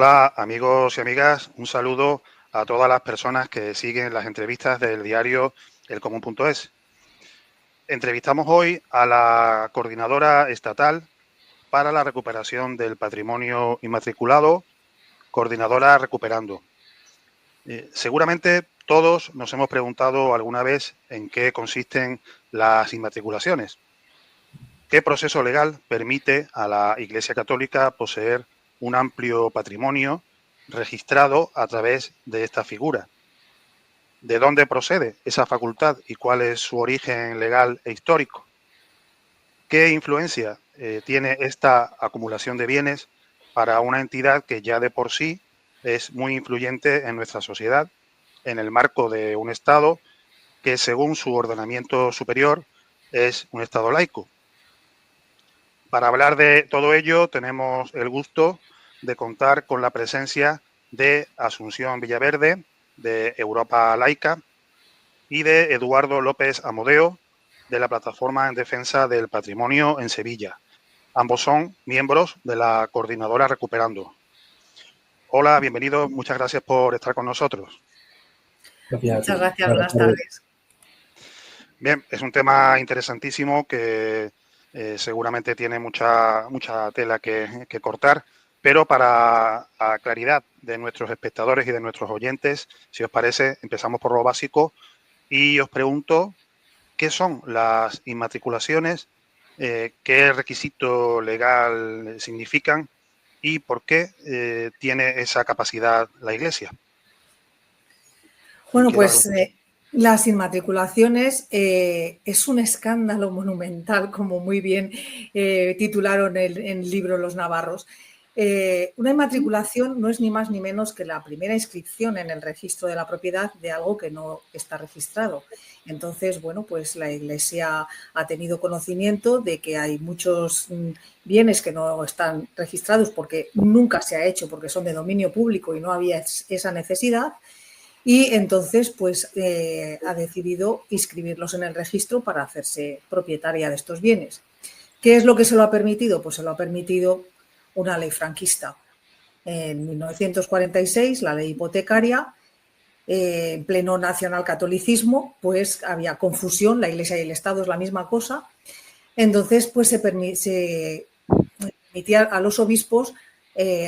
Hola amigos y amigas, un saludo a todas las personas que siguen las entrevistas del diario elcomún.es. Entrevistamos hoy a la coordinadora estatal para la recuperación del patrimonio inmatriculado, coordinadora Recuperando. Seguramente todos nos hemos preguntado alguna vez en qué consisten las inmatriculaciones. ¿Qué proceso legal permite a la Iglesia Católica poseer un amplio patrimonio registrado a través de esta figura? ¿De dónde procede esa facultad y cuál es su origen legal e histórico? ¿Qué influencia tiene esta acumulación de bienes para una entidad que ya de por sí es muy influyente en nuestra sociedad, en el marco de un Estado que, según su ordenamiento superior, es un Estado laico? Para hablar de todo ello, tenemos el gusto de contar con la presencia de Asunción Villaverde, de Europa Laica, y de Eduardo López Amodeo, de la Plataforma en Defensa del Patrimonio en Sevilla. Ambos son miembros de la Coordinadora Recuperando. Hola, bienvenidos, muchas gracias por estar con nosotros. Muchas gracias, buenas tardes. Bien, es un tema interesantísimo que seguramente tiene mucha tela que cortar, pero para la claridad de nuestros espectadores y de nuestros oyentes, si os parece, empezamos por lo básico y os pregunto qué son las inmatriculaciones, qué requisito legal significan y por qué tiene esa capacidad la Iglesia. Bueno, pues las inmatriculaciones es un escándalo monumental, como muy bien titularon en el libro Los Navarros. Una inmatriculación no es ni más ni menos que la primera inscripción en el registro de la propiedad de algo que no está registrado. Entonces, bueno, pues la Iglesia ha tenido conocimiento de que hay muchos bienes que no están registrados porque nunca se ha hecho, porque son de dominio público y no había esa necesidad. Y entonces, pues, ha decidido inscribirlos en el registro para hacerse propietaria de estos bienes. ¿Qué es lo que se lo ha permitido? Pues se lo ha permitido una ley franquista. En 1946, la ley hipotecaria, en pleno nacionalcatolicismo, pues había confusión, la Iglesia y el Estado es la misma cosa. Entonces, pues se permitía a los obispos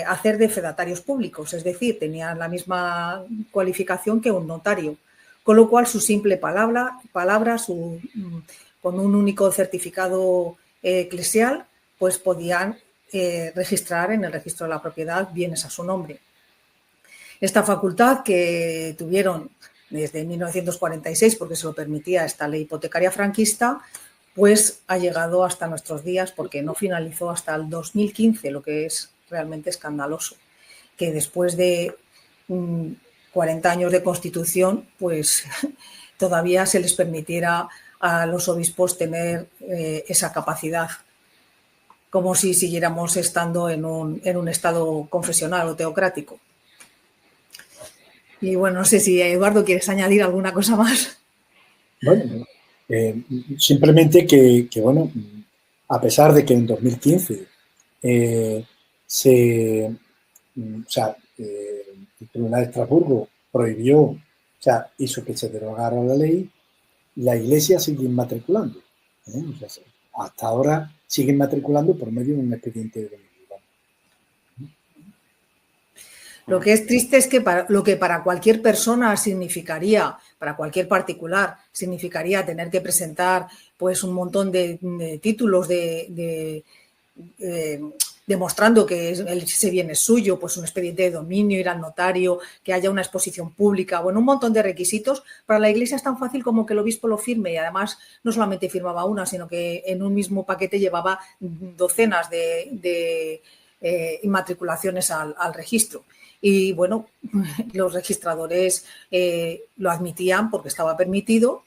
hacer de fedatarios públicos, es decir, tenían la misma cualificación que un notario, con lo cual su simple palabra con un único certificado eclesial, pues podían registrar en el registro de la propiedad bienes a su nombre. Esta facultad que tuvieron desde 1946, porque se lo permitía esta ley hipotecaria franquista, pues ha llegado hasta nuestros días porque no finalizó hasta el 2015, lo que es realmente escandaloso, que después de 40 años de Constitución, pues todavía se les permitiera a los obispos tener esa capacidad, como si siguiéramos estando en un estado confesional o teocrático. Y bueno, no sé si Eduardo quieres añadir alguna cosa más. Bueno, simplemente que, bueno, a pesar de que en 2015 el Tribunal de Estrasburgo prohibió, o sea, hizo que se derogara la ley, la Iglesia sigue inmatriculando. O sea, hasta ahora sigue inmatriculando por medio de un expediente de dominio. Lo que es triste es que lo que para cualquier persona significaría, para cualquier particular, significaría tener que presentar pues un montón de títulos demostrando que ese bien es suyo, pues un expediente de dominio, ir al notario, que haya una exposición pública, bueno, un montón de requisitos. Para la Iglesia es tan fácil como que el obispo lo firme y además no solamente firmaba una, sino que en un mismo paquete llevaba docenas de inmatriculaciones al registro. Y bueno, los registradores lo admitían porque estaba permitido,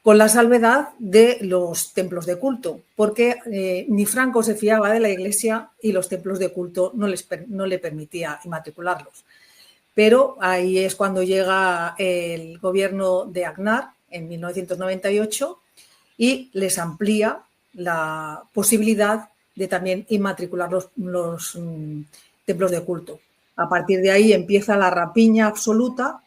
con la salvedad de los templos de culto, porque ni Franco se fiaba de la Iglesia y los templos de culto no le permitía inmatricularlos. Pero ahí es cuando llega el gobierno de Aznar en 1998 y les amplía la posibilidad de también inmatricular los templos de culto. A partir de ahí empieza la rapiña absoluta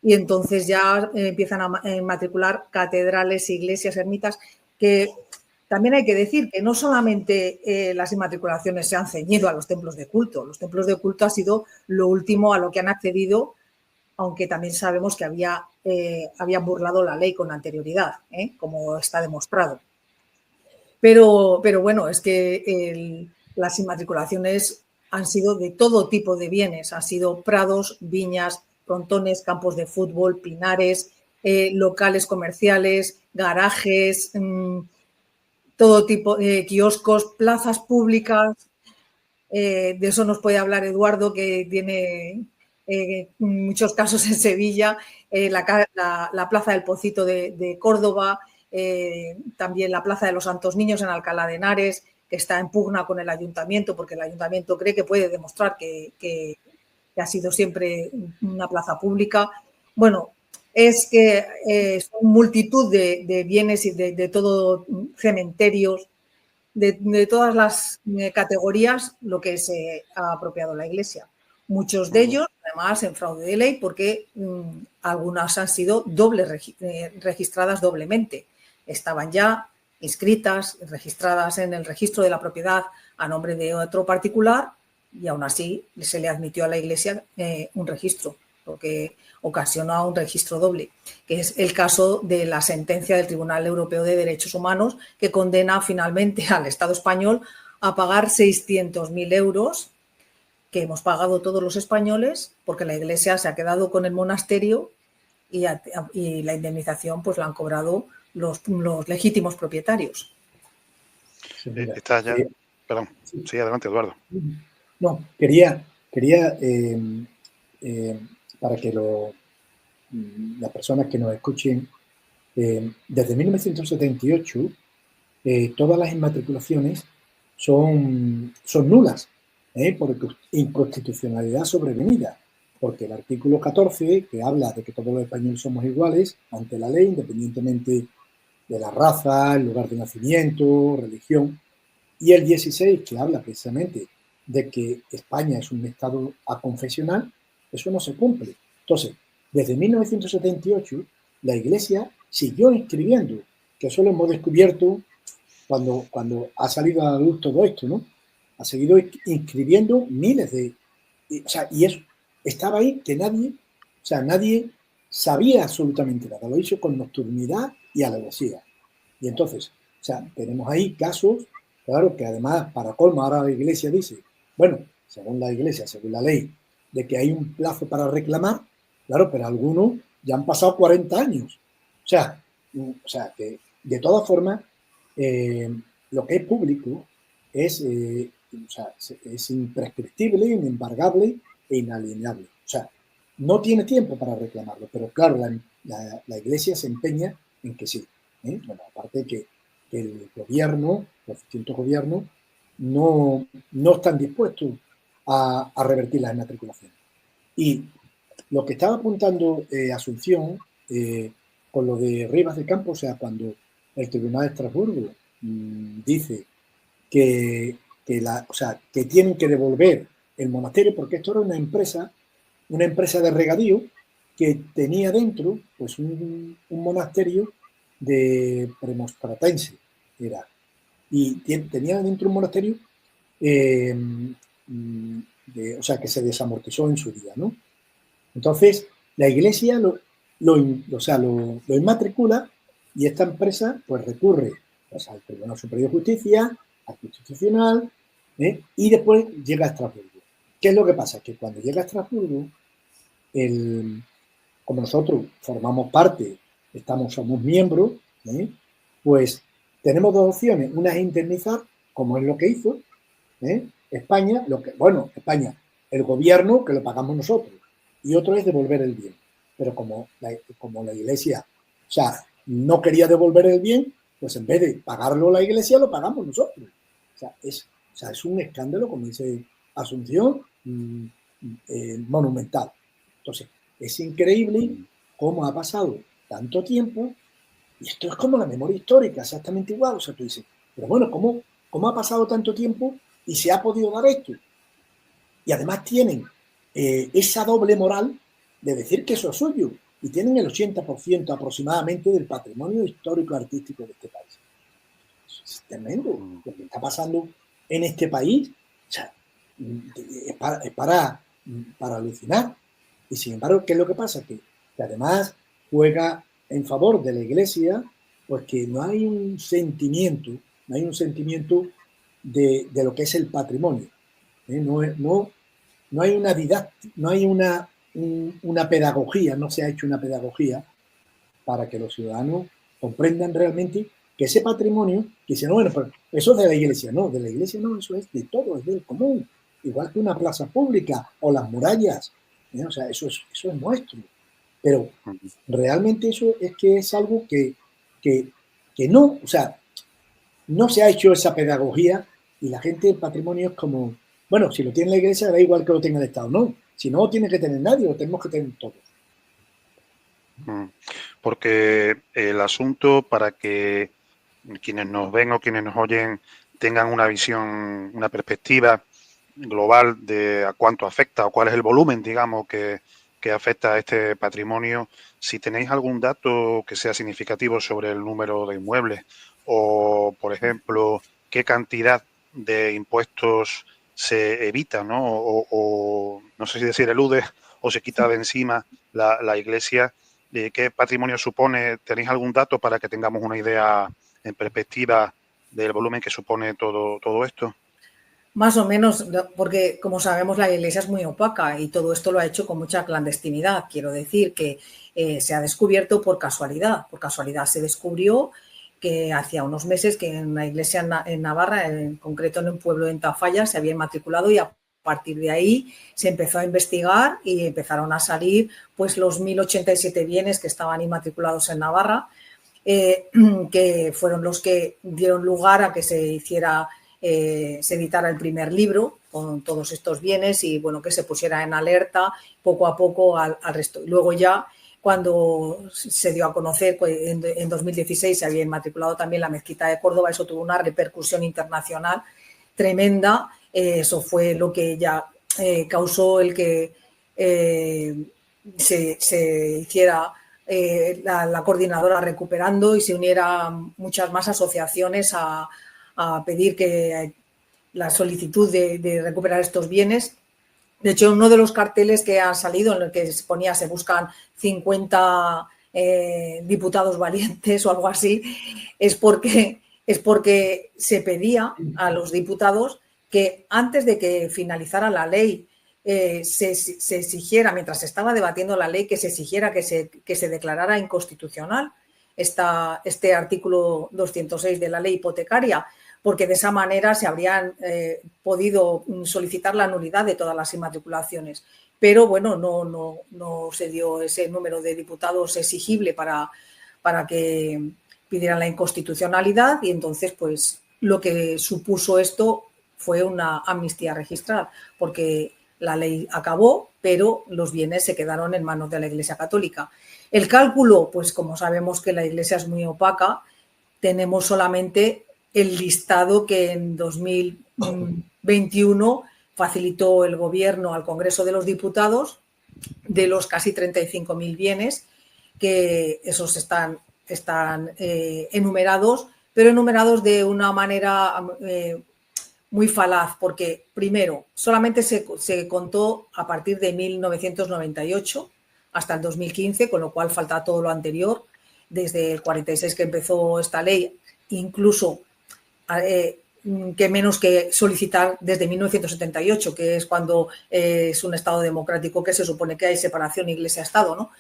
y entonces ya empiezan a matricular catedrales, iglesias, ermitas, que también hay que decir que no solamente las inmatriculaciones se han ceñido a los templos de culto. Los templos de culto ha sido lo último a lo que han accedido, aunque también sabemos que habían burlado la ley con anterioridad, como está demostrado. Pero bueno, es que las inmatriculaciones han sido de todo tipo de bienes. Han sido prados, viñas, frontones, campos de fútbol, pinares, locales comerciales, garajes, todo tipo de kioscos, plazas públicas. De eso nos puede hablar Eduardo, que tiene muchos casos en Sevilla, la Plaza del Pocito de Córdoba, también la Plaza de los Santos Niños en Alcalá de Henares, que está en pugna con el ayuntamiento, porque el ayuntamiento cree que puede demostrar que ha sido siempre una plaza pública. Bueno, es que son multitud de bienes y de todo, cementerios, de todas las categorías, lo que se ha apropiado la Iglesia. Muchos de ellos, además, en fraude de ley, porque algunas han sido registradas doblemente. Estaban ya inscritas, registradas en el registro de la propiedad a nombre de otro particular y aún así se le admitió a la Iglesia un registro, lo que ocasiona un registro doble, que es el caso de la sentencia del Tribunal Europeo de Derechos Humanos, que condena finalmente al Estado español a pagar 600.000 euros que hemos pagado todos los españoles, porque la Iglesia se ha quedado con el monasterio y la indemnización pues la han cobrado los legítimos propietarios. Sí, está ya. Perdón. Sí, adelante, Eduardo. No, quería para que las personas que nos escuchen, desde 1978 todas las inmatriculaciones son nulas, por inconstitucionalidad sobrevenida, porque el artículo 14, que habla de que todos los españoles somos iguales ante la ley, independientemente de la raza, el lugar de nacimiento, religión, y el 16, que habla precisamente de que España es un estado aconfesional, eso no se cumple. Entonces, desde 1978, la Iglesia siguió inscribiendo, que eso lo hemos descubierto cuando ha salido a la luz todo esto, ¿no? Ha seguido inscribiendo miles de... y eso estaba ahí que nadie sabía absolutamente nada. Lo hizo con nocturnidad y alevosía. Y entonces, tenemos ahí casos, claro, que además, para colmo, ahora la Iglesia dice, bueno, según la Iglesia, según la ley, de que hay un plazo para reclamar, claro, pero algunos ya han pasado 40 años. O sea, que de todas formas, lo que es público es imprescriptible, inembargable e inalienable. O sea, no tiene tiempo para reclamarlo, pero claro, la Iglesia se empeña en que sí. Bueno, aparte que el gobierno, los distintos gobiernos, no están dispuestos a revertir las inmatriculaciones. Y lo que estaba apuntando Asunción con lo de Rivas de Campos, o sea, cuando el Tribunal de Estrasburgo dice que tienen que devolver el monasterio, porque esto era una empresa de regadío que tenía dentro pues un monasterio de premostratense, era, y tenía dentro un monasterio que se desamortizó en su día, ¿no? Entonces, la Iglesia lo inmatricula y esta empresa pues recurre pues, al Tribunal Superior de Justicia, al Constitucional, y después llega a Estrasburgo. ¿Qué es lo que pasa? Que cuando llega a Estrasburgo, como nosotros formamos parte, somos miembros, pues tenemos dos opciones. Una es indemnizar, como es lo que hizo España, España, el gobierno, que lo pagamos nosotros, y otro es devolver el bien. Pero como la Iglesia, no quería devolver el bien, pues en vez de pagarlo la Iglesia, lo pagamos nosotros. Es un escándalo, como dice Asunción, monumental. Entonces, es increíble cómo ha pasado tanto tiempo, y esto es como la memoria histórica, exactamente igual. O sea, tú dices, pero bueno, ¿cómo ha pasado tanto tiempo y se ha podido dar esto? Y además tienen esa doble moral de decir que eso es suyo y tienen el 80% aproximadamente del patrimonio histórico artístico de este país. Es tremendo lo que está pasando en este país. O sea, es para alucinar. Y sin embargo, ¿qué es lo que pasa? Que además juega en favor de la Iglesia, pues que no hay un sentimiento de lo que es el patrimonio. No hay una didáctica, no hay una pedagogía, no se ha hecho una pedagogía para que los ciudadanos comprendan realmente que ese patrimonio, que dicen, no, bueno, pero eso es de la Iglesia. No, de la Iglesia no, eso es de todo, es del común. Igual que una plaza pública o las murallas. O sea, eso es nuestro. Pero realmente eso es algo que no, o sea, no se ha hecho esa pedagogía y la gente del patrimonio es como, bueno, si lo tiene la Iglesia da igual que lo tenga el Estado. No, si no lo tiene que tener nadie, lo tenemos que tener todos. Porque el asunto, para que quienes nos ven o quienes nos oyen tengan una visión, una perspectiva global de a cuánto afecta o cuál es el volumen, digamos, que afecta a este patrimonio, si tenéis algún dato que sea significativo sobre el número de inmuebles o, por ejemplo, qué cantidad de impuestos se evita, ¿no? O no sé si decir elude o se quita de encima la Iglesia. ¿Qué patrimonio supone? ¿Tenéis algún dato para que tengamos una idea en perspectiva del volumen que supone todo esto? Más o menos, porque como sabemos la Iglesia es muy opaca y todo esto lo ha hecho con mucha clandestinidad. Quiero decir que se ha descubierto por casualidad. Por casualidad se descubrió que hacía unos meses que en una iglesia en Navarra, en concreto en un pueblo de Tafalla, se había inmatriculado y a partir de ahí se empezó a investigar y empezaron a salir pues los 1087 bienes que estaban inmatriculados en Navarra, que fueron los que dieron lugar a que se hiciera, se editara el primer libro con todos estos bienes y bueno, que se pusiera en alerta poco a poco al resto. Y luego ya cuando se dio a conocer, pues en 2016 se había inmatriculado también la Mezquita de Córdoba, eso tuvo una repercusión internacional tremenda. Eso fue lo que ya causó el que se hiciera la coordinadora Recuperando y se uniera muchas más asociaciones a pedir que la solicitud de recuperar estos bienes. De hecho, uno de los carteles que ha salido en el que se ponía se buscan 50 diputados valientes o algo así, es porque se pedía a los diputados que antes de que finalizara la ley se exigiera, mientras se estaba debatiendo la ley, que se exigiera que se declarara inconstitucional este artículo 206 de la ley hipotecaria, porque de esa manera se habrían podido solicitar la nulidad de todas las inmatriculaciones. Pero bueno, no se dio ese número de diputados exigible para que pidieran la inconstitucionalidad y entonces pues lo que supuso esto fue una amnistía registral, porque la ley acabó, pero los bienes se quedaron en manos de la Iglesia Católica. El cálculo, pues como sabemos que la Iglesia es muy opaca, tenemos solamente el listado que en 2021 facilitó el Gobierno al Congreso de los Diputados de los casi 35.000 bienes, que esos están enumerados, pero enumerados de una manera muy falaz, porque primero, solamente se contó a partir de 1998 hasta el 2015, con lo cual falta todo lo anterior, desde el 46 que empezó esta ley, incluso que menos que solicitar desde 1978, que es cuando es un Estado democrático que se supone que hay separación Iglesia-Estado, ¿no?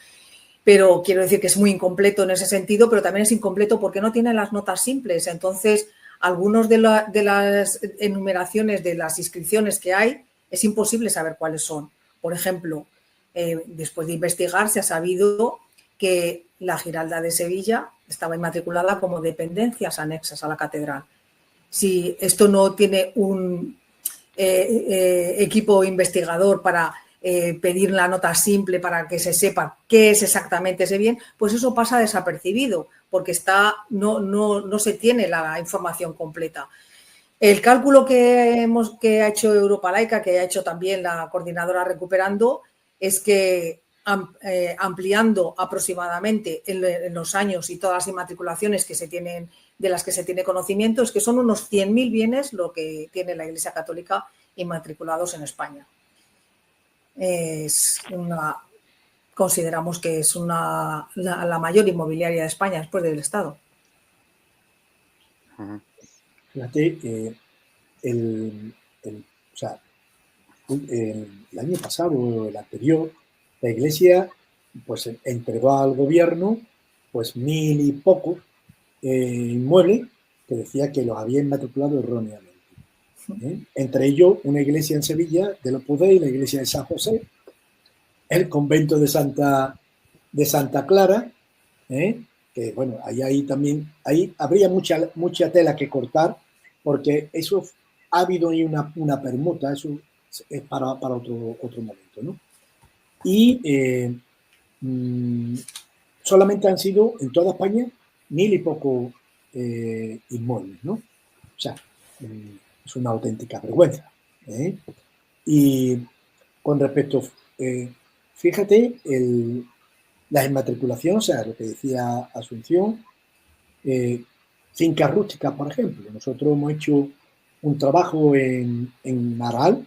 Pero quiero decir que es muy incompleto en ese sentido, pero también es incompleto porque no tiene las notas simples. Entonces, algunos de las enumeraciones de las inscripciones que hay, es imposible saber cuáles son. Por ejemplo, después de investigar se ha sabido que la Giralda de Sevilla estaba inmatriculada como dependencias anexas a la catedral. Si esto no tiene un equipo investigador para pedir la nota simple para que se sepa qué es exactamente ese bien, pues eso pasa desapercibido porque no se tiene la información completa. El cálculo que ha hecho Europa Laica, que ha hecho también la coordinadora Recuperando, es que ampliando aproximadamente en los años y todas las inmatriculaciones que se tienen, de las que se tiene conocimiento, es que son unos 100.000 bienes lo que tiene la Iglesia Católica inmatriculados en España. Consideramos que es la mayor inmobiliaria de España después del Estado. Fíjate, el año pasado o el anterior, la Iglesia pues entregó al gobierno pues 1.000 y pocos inmuebles que decía que los había inmatriculado erróneamente. Entre ellos una iglesia en Sevilla del Opus Dei, la iglesia de San José, el convento de Santa Clara, que bueno, ahí también habría mucha tela que cortar, porque eso ha habido ahí una permuta, eso es para otro momento, ¿no? Y solamente han sido en toda España 1.000 y poco inmuebles, ¿no? O sea, es una auténtica vergüenza. Y con respecto, fíjate, las inmatriculaciones, o sea, lo que decía Asunción, fincas rústicas, por ejemplo. Nosotros hemos hecho un trabajo en Aral,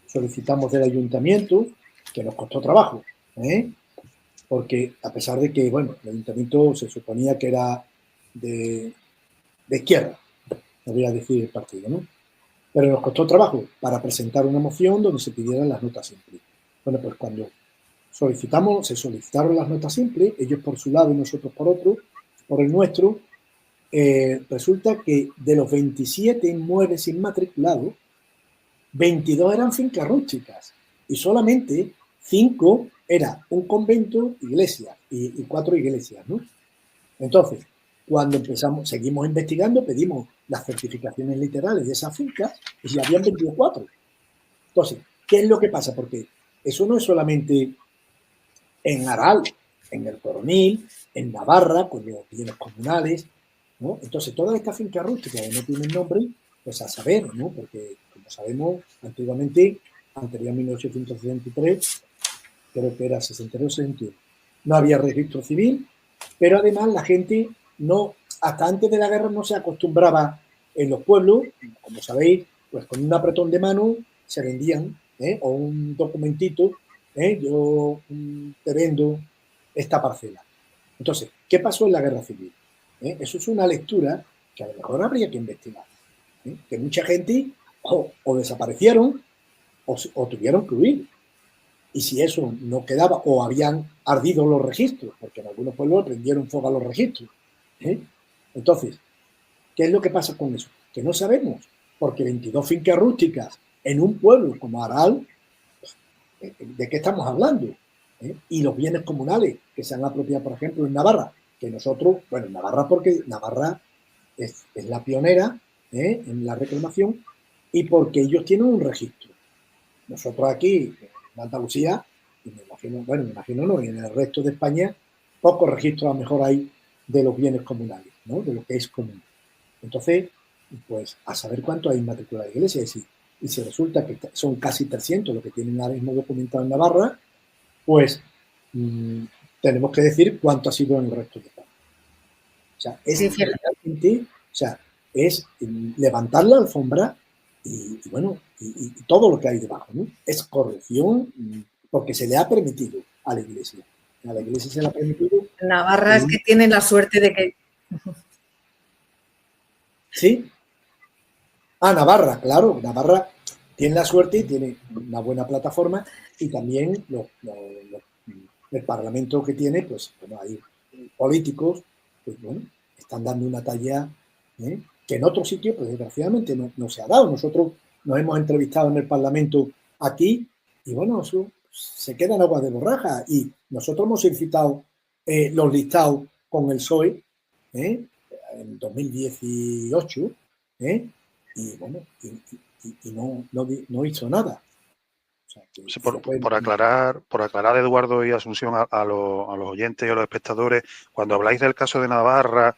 solicitamos del ayuntamiento, que nos costó trabajo, porque a pesar de que, bueno, el ayuntamiento se suponía que era de izquierda, no voy a decir el partido, ¿no? Pero nos costó trabajo para presentar una moción donde se pidieran las notas simples. Bueno, pues cuando se solicitaron las notas simples, ellos por su lado y nosotros por otro, por el nuestro, resulta que de los 27 inmuebles inmatriculados, 22 eran fincas rústicas y solamente 5 era un convento, iglesia y 4 iglesias, ¿no? Entonces, cuando seguimos investigando, pedimos las certificaciones literales de esas fincas y ya habían 24. Entonces, ¿qué es lo que pasa? Porque eso no es solamente en Aral, en el Coronil, en Navarra, con los bienes comunales, ¿no? Entonces, todas estas fincas rústicas que no tienen nombre, pues a saber, ¿no? Porque, como sabemos, antiguamente, anterior a 1863, creo que era 62 o 61, no había registro civil, pero además la gente no, hasta antes de la guerra no se acostumbraba en los pueblos, como sabéis, pues con un apretón de mano se vendían, o un documentito, yo te vendo esta parcela. Entonces, ¿qué pasó en la guerra civil? Eso es una lectura que a lo mejor habría que investigar. Que mucha gente o desaparecieron o tuvieron que huir. Y si eso no quedaba, o habían ardido los registros, porque en algunos pueblos prendieron fuego a los registros. Entonces, ¿qué es lo que pasa con eso? Que no sabemos, porque 22 fincas rústicas en un pueblo como Aral, ¿de qué estamos hablando? Y los bienes comunales que se han apropiado, por ejemplo, en Navarra, que nosotros, bueno, en Navarra porque Navarra es la pionera en la reclamación y porque ellos tienen un registro. Nosotros aquí, en Andalucía, y me imagino no, y en el resto de España, pocos registros a lo mejor hay de los bienes comunales, ¿no? De lo que es común. Entonces, pues a saber cuánto hay inmatriculados de iglesias. Y si resulta que son casi 300 lo que tienen ahora mismo documentado en Navarra, pues tenemos que decir cuánto ha sido en el resto de España. O sea, es levantar la alfombra y todo lo que hay debajo, ¿no? Es corrupción porque se le ha permitido a la Iglesia. A la Iglesia se le ha permitido. Navarra es que tienen la suerte de que... ¿Sí? Navarra, claro. Navarra tiene la suerte y tiene una buena plataforma y también el Parlamento que tiene, pues bueno, hay políticos que están dando una talla que en otros sitios, pues desgraciadamente no se ha dado. Nosotros nos hemos entrevistado en el Parlamento aquí y bueno, eso se queda en agua de borraja y nosotros hemos solicitado los listados con el PSOE en 2018 y bueno, y no hizo nada. O sea, sí, por aclarar, Eduardo y Asunción, a los oyentes y a los espectadores, cuando habláis del caso de Navarra,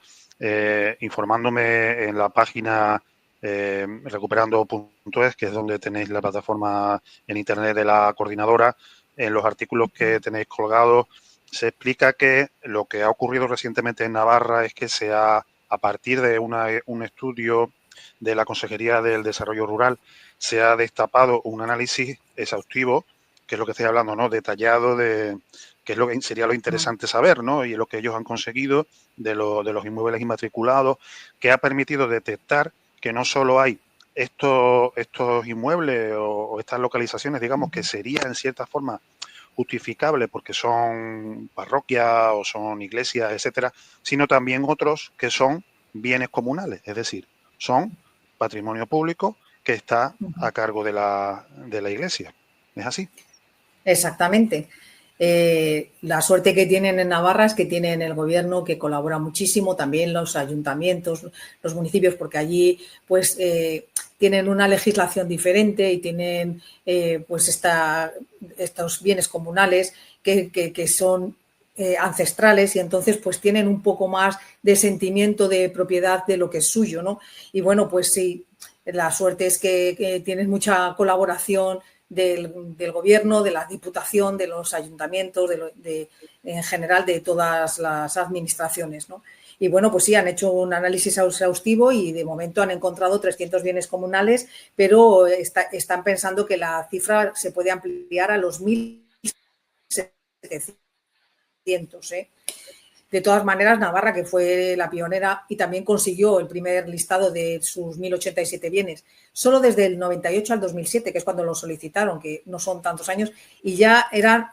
informándome en la página recuperando.es, que es donde tenéis la plataforma en internet de la coordinadora. En los artículos que tenéis colgados se explica que lo que ha ocurrido recientemente en Navarra es que a partir de un estudio de la Consejería del Desarrollo Rural, se ha destapado un análisis exhaustivo, que es lo que estoy hablando, ¿no? Detallado de que es lo que sería lo interesante saber, ¿no? Y lo que ellos han conseguido de los inmuebles inmatriculados, que ha permitido detectar que no solo hay estos inmuebles o estas localizaciones, digamos, que serían en cierta forma justificables porque son parroquias o son iglesias, etcétera, sino también otros que son bienes comunales, es decir, son patrimonio público que está a cargo de la iglesia. ¿Es así? Exactamente. La suerte que tienen en Navarra es que tienen el gobierno que colabora muchísimo, también los ayuntamientos, los municipios, porque allí pues tienen una legislación diferente y tienen pues estos bienes comunales que son ancestrales y entonces pues tienen un poco más de sentimiento de propiedad de lo que es suyo, ¿no? Y bueno, pues sí, la suerte es que tienes mucha colaboración del gobierno, de la diputación, de los ayuntamientos, en general de todas las administraciones, ¿no? Y bueno, pues sí, han hecho un análisis exhaustivo y de momento han encontrado 300 bienes comunales, pero están pensando que la cifra se puede ampliar a los 1.700, ¿eh? De todas maneras, Navarra, que fue la pionera y también consiguió el primer listado de sus 1.087 bienes, solo desde el 98 al 2007, que es cuando lo solicitaron, que no son tantos años, y ya eran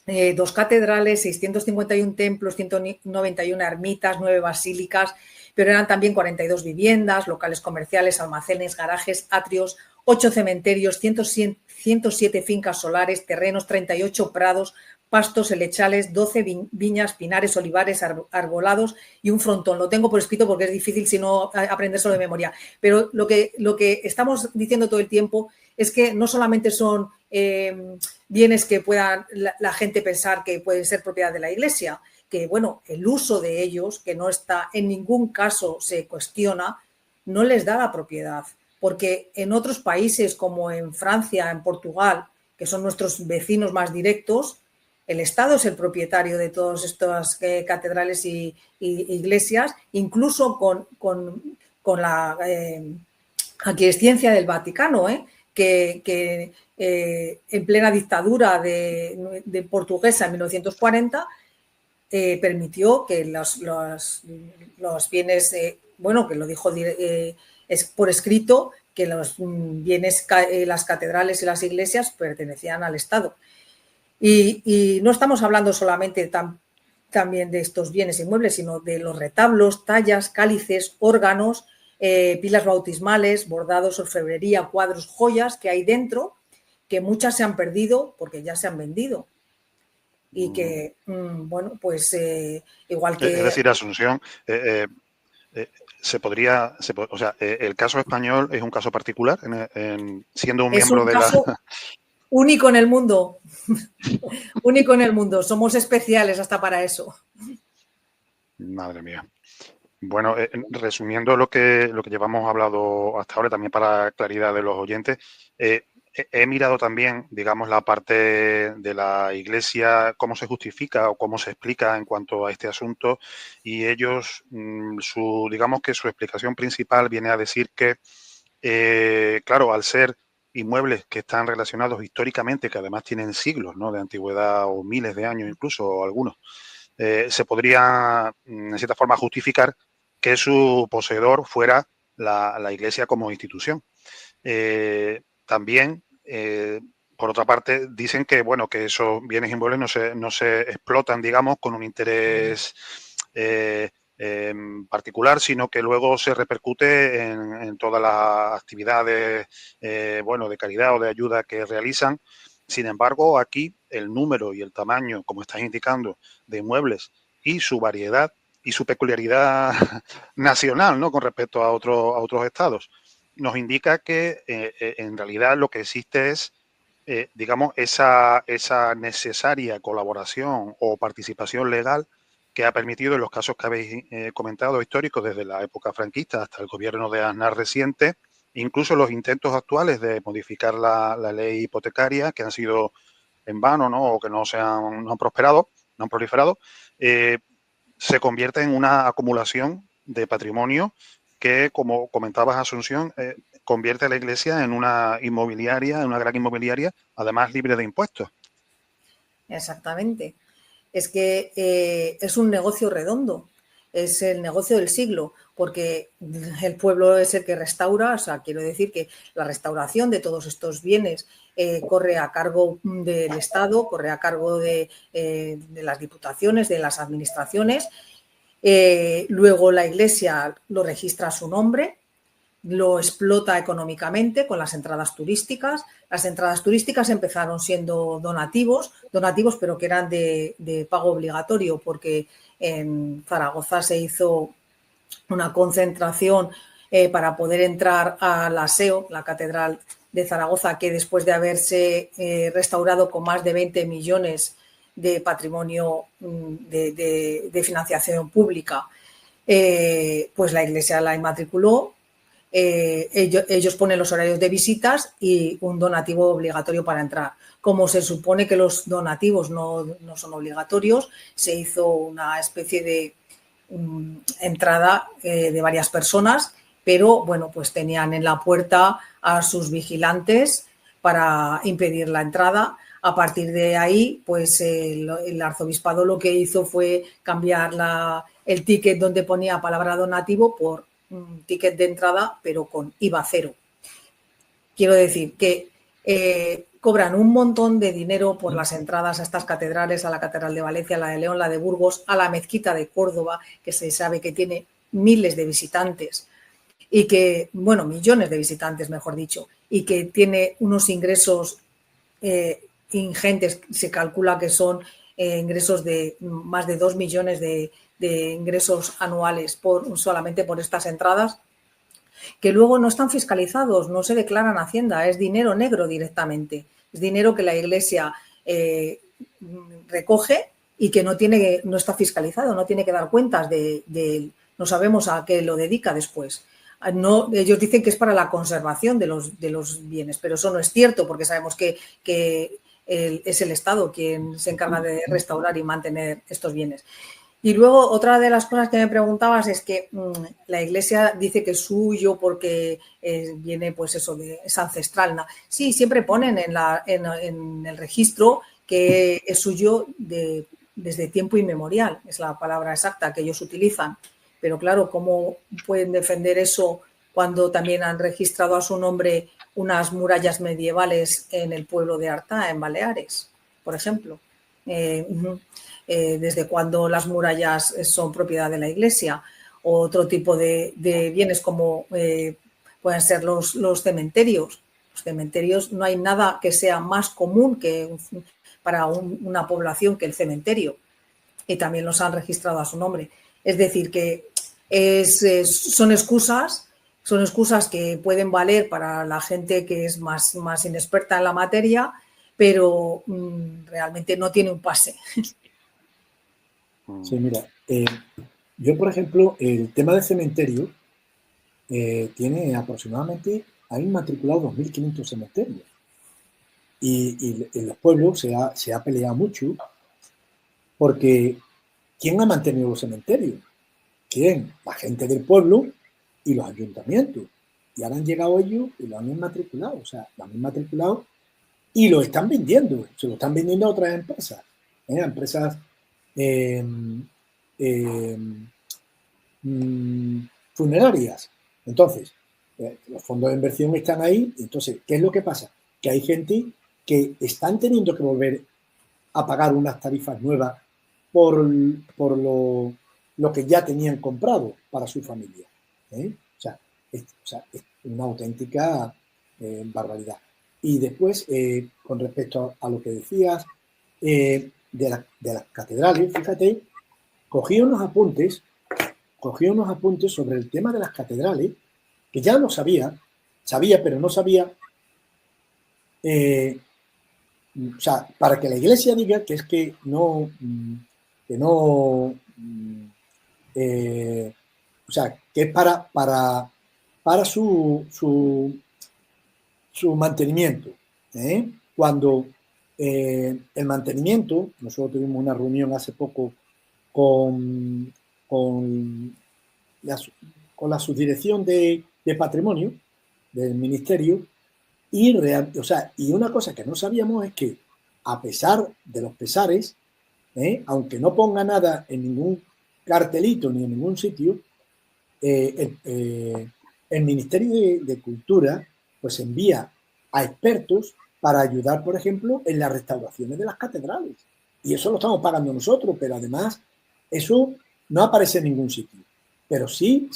2 catedrales, 651 templos, 191 ermitas, 9 basílicas, pero eran también 42 viviendas, locales comerciales, almacenes, garajes, atrios, 8 cementerios, 107 fincas solares, terrenos, 38 prados, pastos, helechales, 12 viñas, pinares, olivares, arbolados y un frontón. Lo tengo por escrito porque es difícil si no aprendérselo de memoria. Pero lo que estamos diciendo todo el tiempo es que no solamente son bienes que puedan la gente pensar que pueden ser propiedad de la Iglesia, que bueno, el uso de ellos, que no está en ningún caso se cuestiona, no les da la propiedad. Porque en otros países como en Francia, en Portugal, que son nuestros vecinos más directos, el Estado es el propietario de todas estas catedrales y iglesias, incluso con la aquiescencia del Vaticano, que en plena dictadura de portuguesa en 1940 permitió que los bienes, bueno, que lo dijo es por escrito, que los bienes, las catedrales y las iglesias pertenecían al Estado. Y no estamos hablando solamente también de estos bienes inmuebles, sino de los retablos, tallas, cálices, órganos, pilas bautismales, bordados, orfebrería, cuadros, joyas que hay dentro, que muchas se han perdido porque ya se han vendido. Y que, bueno, pues igual que... Es decir, Asunción, o sea, el caso español es un caso particular, siendo un miembro de la... Es un caso único en el mundo, único en el mundo, somos especiales hasta para eso. Madre mía. Bueno, resumiendo lo que llevamos hablado hasta ahora, también para claridad de los oyentes, he mirado también, digamos, la parte de la Iglesia, cómo se justifica o cómo se explica en cuanto a este asunto, y ellos, digamos que su explicación principal viene a decir que, claro, al ser inmuebles que están relacionados históricamente, que además tienen siglos, ¿no?, de antigüedad o miles de años incluso, o algunos, se podría, en cierta forma, justificar que su poseedor fuera la Iglesia como institución. También, por otra parte, dicen que, bueno, que esos bienes inmuebles no se explotan, digamos, con un interés particular, sino que luego se repercute en todas las actividades, bueno, de caridad o de ayuda que realizan. Sin embargo, aquí el número y el tamaño, como estás indicando, de inmuebles y su variedad y su peculiaridad nacional, ¿no?, con respecto a otros estados, nos indica que en realidad lo que existe es, digamos, esa necesaria colaboración o participación legal que ha permitido, en los casos que habéis comentado, históricos, desde la época franquista hasta el gobierno de Aznar reciente, incluso los intentos actuales de modificar la ley hipotecaria, que han sido en vano, ¿no? O que no han prosperado, no han proliferado, se convierte en una acumulación de patrimonio que, como comentabas, Asunción, convierte a la Iglesia en una inmobiliaria, en una gran inmobiliaria, además libre de impuestos. Exactamente. Es que es un negocio redondo, es el negocio del siglo, porque el pueblo es el que restaura, o sea, quiero decir que la restauración de todos estos bienes corre a cargo del Estado, corre a cargo de las diputaciones, de las administraciones. Luego la Iglesia lo registra a su nombre, lo explota económicamente con las entradas turísticas. Las entradas turísticas empezaron siendo donativos, pero que eran de pago obligatorio, porque en Zaragoza se hizo una concentración para poder entrar a la SEO, la Catedral de Zaragoza, que después de haberse restaurado con más de 20 millones de patrimonio de financiación pública, pues la Iglesia la inmatriculó. Ellos ponen los horarios de visitas y un donativo obligatorio para entrar. Como se supone que los donativos no son obligatorios, se hizo una especie de entrada de varias personas, pero bueno, pues tenían en la puerta a sus vigilantes para impedir la entrada. A partir de ahí, pues el arzobispado lo que hizo fue cambiar el ticket donde ponía palabra donativo por un ticket de entrada, pero con IVA cero. Quiero decir que cobran un montón de dinero por las entradas a estas catedrales, a la Catedral de Valencia, a la de León, la de Burgos, a la Mezquita de Córdoba, que se sabe que tiene miles de visitantes y que, bueno, millones de visitantes, mejor dicho, y que tiene unos ingresos ingentes. Se calcula que son ingresos de más de 2 millones de ingresos anuales solamente por estas entradas, que luego no están fiscalizados, no se declaran a Hacienda, es dinero negro directamente, es dinero que la Iglesia recoge y que no está fiscalizado, no tiene que dar cuentas no sabemos a qué lo dedica después. No, ellos dicen que es para la conservación de los bienes, pero eso no es cierto, porque sabemos que es el Estado quien se encarga de restaurar y mantener estos bienes. Y luego otra de las cosas que me preguntabas es que la Iglesia dice que es suyo porque viene, pues eso, es ancestral, ¿no? Sí, siempre ponen en el registro que es suyo desde tiempo inmemorial, es la palabra exacta que ellos utilizan. Pero claro, ¿cómo pueden defender eso cuando también han registrado a su nombre unas murallas medievales en el pueblo de Artà, en Baleares, por ejemplo? Desde cuando las murallas son propiedad de la Iglesia, o otro tipo de bienes como pueden ser los cementerios. Los cementerios, no hay nada que sea más común para una población que el cementerio, y también los han registrado a su nombre. Es decir, que son excusas que pueden valer para la gente que es más inexperta en la materia, pero realmente no tiene un pase. Sí, mira, yo, por ejemplo, el tema del cementerio tiene aproximadamente, hay matriculado 2.500 cementerios. Y en los pueblos se ha peleado mucho porque ¿quién ha mantenido los cementerios? ¿Quién? La gente del pueblo y los ayuntamientos. Y ahora han llegado ellos y lo han inmatriculado. O sea, lo han inmatriculado y lo están vendiendo. Se lo están vendiendo a otras empresas. Empresas funerarias. Entonces, los fondos de inversión están ahí. Entonces, ¿qué es lo que pasa? Que hay gente que están teniendo que volver a pagar unas tarifas nuevas por lo que ya tenían comprado para su familia. O sea, es una auténtica barbaridad. Y después, con respecto a lo que decías de las catedrales, fíjate, cogí unos apuntes sobre el tema de las catedrales, que ya no sabía, pero no sabía, o sea, para que la Iglesia diga que es que no o sea, que es para su mantenimiento. Cuando el mantenimiento, nosotros tuvimos una reunión hace poco con la subdirección de patrimonio del ministerio y una cosa que no sabíamos es que a pesar de los pesares, aunque no ponga nada en ningún cartelito ni en ningún sitio, el Ministerio de Cultura pues envía a expertos para ayudar, por ejemplo, en las restauraciones de las catedrales. Y eso lo estamos pagando nosotros, pero además eso no aparece en ningún sitio. Pero sí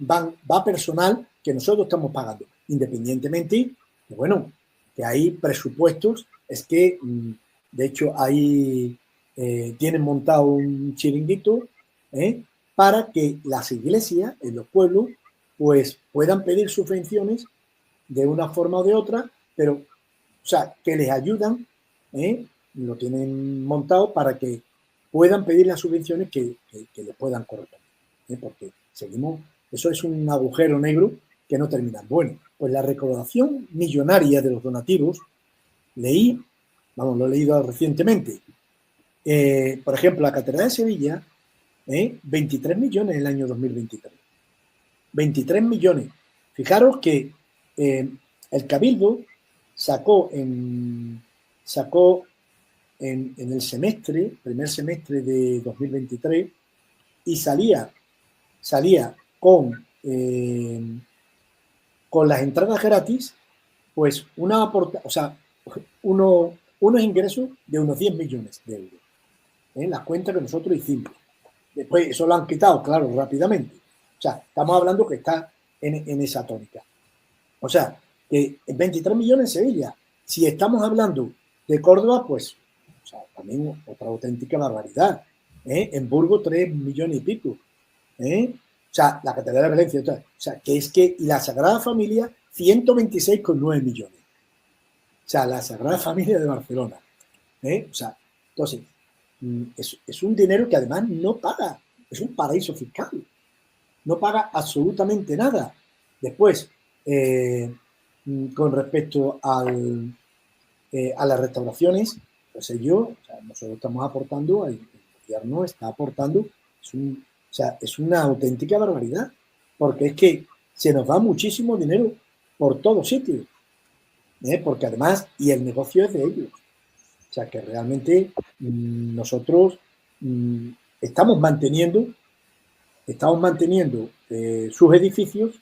va personal que nosotros estamos pagando, independientemente que, bueno, que hay presupuestos, es que, de hecho, ahí tienen montado un chiringuito, para que las iglesias en los pueblos pues puedan pedir subvenciones de una forma o de otra, pero, o sea, que les ayudan, lo tienen montado para que puedan pedir las subvenciones que les puedan corresponder, porque seguimos, eso es un agujero negro que no termina. Bueno, pues la recaudación millonaria de los donativos, lo he leído recientemente, por ejemplo, la Catedral de Sevilla, 23 millones en el año 2023. 23 millones. Fijaros que el Cabildo sacó en el primer semestre de 2023, y salía con las entradas gratis, pues unos ingresos de unos 10 millones de euros. La cuenta que nosotros hicimos. Después eso lo han quitado, claro, rápidamente. O sea, estamos hablando que está en esa tónica. O sea, que 23 millones en Sevilla. Si estamos hablando de Córdoba, pues, o sea, también otra auténtica barbaridad. En Burgos, 3 millones y pico. O sea, la Catedral de Valencia. O sea, que es que la Sagrada Familia, 126,9 millones. O sea, la Sagrada Familia de Barcelona. O sea, entonces, es un dinero que además no paga. Es un paraíso fiscal. No paga absolutamente nada. Después, con respecto a las restauraciones, pues nosotros estamos aportando, el gobierno está aportando, es una auténtica barbaridad, porque es que se nos va muchísimo dinero por todos sitios, porque además, y el negocio es de ellos. O sea, que realmente nosotros estamos manteniendo sus edificios,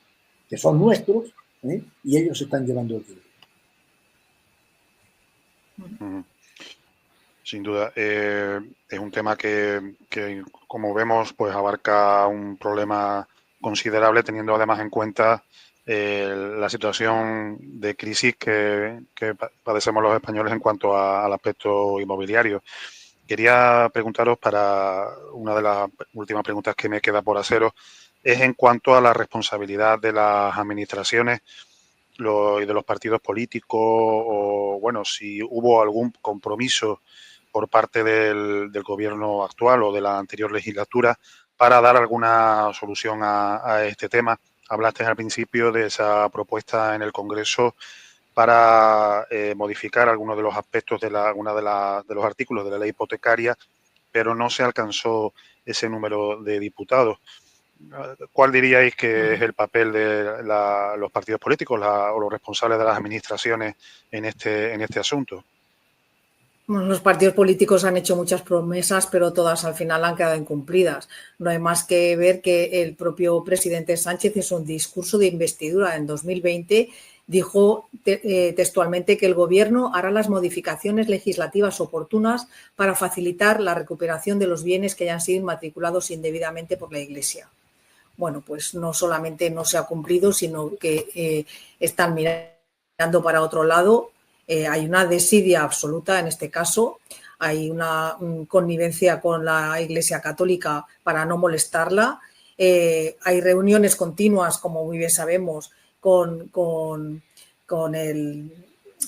que son nuestros, y ellos están llevando el dinero. Sin duda. Es un tema que, como vemos, pues abarca un problema considerable, teniendo además en cuenta la situación de crisis que padecemos los españoles en cuanto al aspecto inmobiliario. Quería preguntaros, para una de las últimas preguntas que me queda por haceros, es en cuanto a la responsabilidad de las administraciones y de los partidos políticos, o bueno, si hubo algún compromiso por parte del gobierno actual o de la anterior legislatura para dar alguna solución a este tema. Hablaste al principio de esa propuesta en el Congreso para modificar algunos de los aspectos de los artículos de la ley hipotecaria, pero no se alcanzó ese número de diputados. ¿Cuál diríais que es el papel de los partidos políticos o los responsables de las administraciones en este asunto? Bueno, los partidos políticos han hecho muchas promesas, pero todas al final han quedado incumplidas. No hay más que ver que el propio presidente Sánchez, en su discurso de investidura en 2020, dijo textualmente que el Gobierno hará las modificaciones legislativas oportunas para facilitar la recuperación de los bienes que hayan sido inmatriculados indebidamente por la Iglesia. Bueno, pues no solamente no se ha cumplido, sino que están mirando para otro lado. Hay una desidia absoluta en este caso, hay una connivencia con la Iglesia Católica para no molestarla, hay reuniones continuas, como muy bien sabemos, con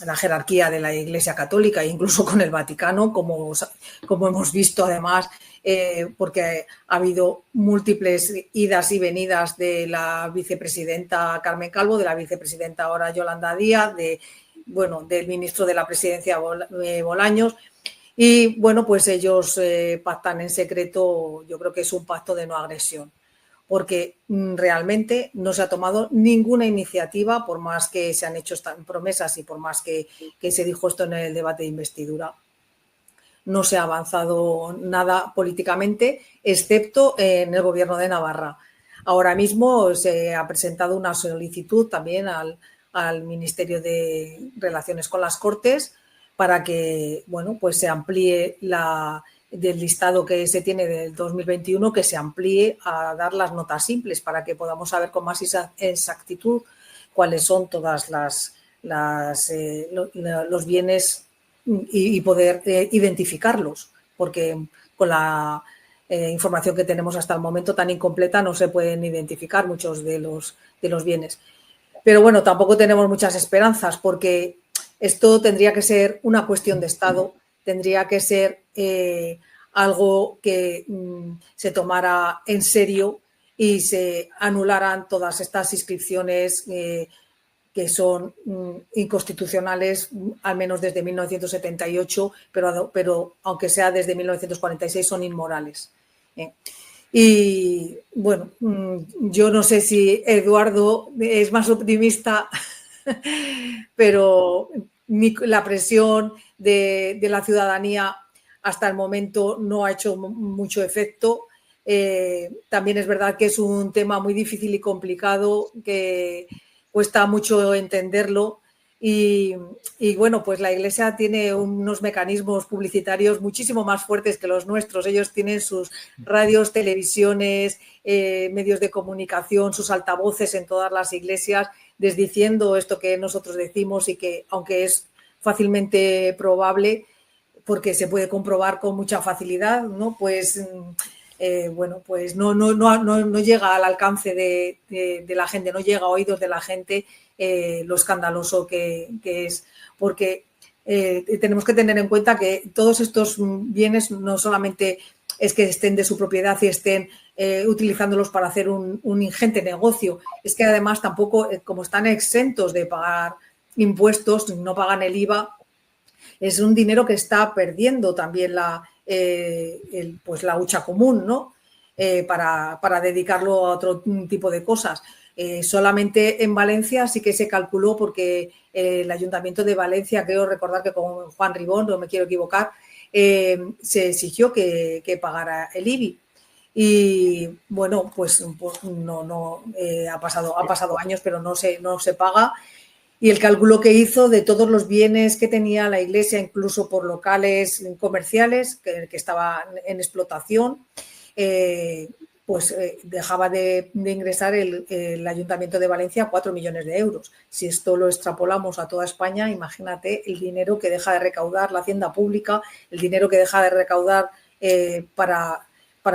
la jerarquía de la Iglesia Católica, incluso con el Vaticano, como hemos visto además, porque ha habido múltiples idas y venidas de la vicepresidenta Carmen Calvo, de la vicepresidenta ahora Yolanda Díaz, del ministro de la Presidencia Bolaños. Y bueno, pues ellos pactan en secreto. Yo creo que es un pacto de no agresión, porque realmente no se ha tomado ninguna iniciativa, por más que se han hecho promesas y por más que se dijo esto en el debate de investidura. No se ha avanzado nada políticamente, excepto en el Gobierno de Navarra. Ahora mismo se ha presentado una solicitud también al Ministerio de Relaciones con las Cortes para que, bueno, pues se amplíe del listado que se tiene del 2021, que se amplíe a dar las notas simples para que podamos saber con más exactitud cuáles son todas los bienes y poder identificarlos, porque con la información que tenemos hasta el momento tan incompleta no se pueden identificar muchos de los bienes. Pero bueno, tampoco tenemos muchas esperanzas, porque esto tendría que ser una cuestión de Estado, tendría que ser algo que se tomara en serio y se anularan todas estas inscripciones que son inconstitucionales, al menos desde 1978, pero aunque sea desde 1946 son inmorales. Y bueno, yo no sé si Eduardo es más optimista, pero la presión de la ciudadanía hasta el momento no ha hecho mucho efecto. También es verdad que es un tema muy difícil y complicado, que cuesta mucho entenderlo y bueno, pues la Iglesia tiene unos mecanismos publicitarios muchísimo más fuertes que los nuestros. Ellos tienen sus radios, televisiones, medios de comunicación, sus altavoces en todas las iglesias, desdiciendo esto que nosotros decimos y que, aunque es fácilmente probable, porque se puede comprobar con mucha facilidad, ¿no? Pues bueno, pues no llega al alcance de la gente, no llega a oídos de la gente lo escandaloso que es, porque tenemos que tener en cuenta que todos estos bienes no solamente es que estén de su propiedad y estén utilizándolos para hacer un ingente negocio, es que además tampoco, como están exentos de pagar impuestos, no pagan el IVA, es un dinero que está perdiendo también la hucha común, ¿no? Para dedicarlo a otro tipo de cosas. Solamente en Valencia sí que se calculó, porque el Ayuntamiento de Valencia, creo recordar que con Juan Ribón, no me quiero equivocar, se exigió que pagara el IBI. Y bueno, pues no ha pasado años, pero no se paga. Y el cálculo que hizo de todos los bienes que tenía la Iglesia, incluso por locales comerciales que estaban en explotación, dejaba de ingresar el Ayuntamiento de Valencia 4 millones de euros. Si esto lo extrapolamos a toda España, imagínate el dinero que deja de recaudar la hacienda pública, el dinero que deja de recaudar para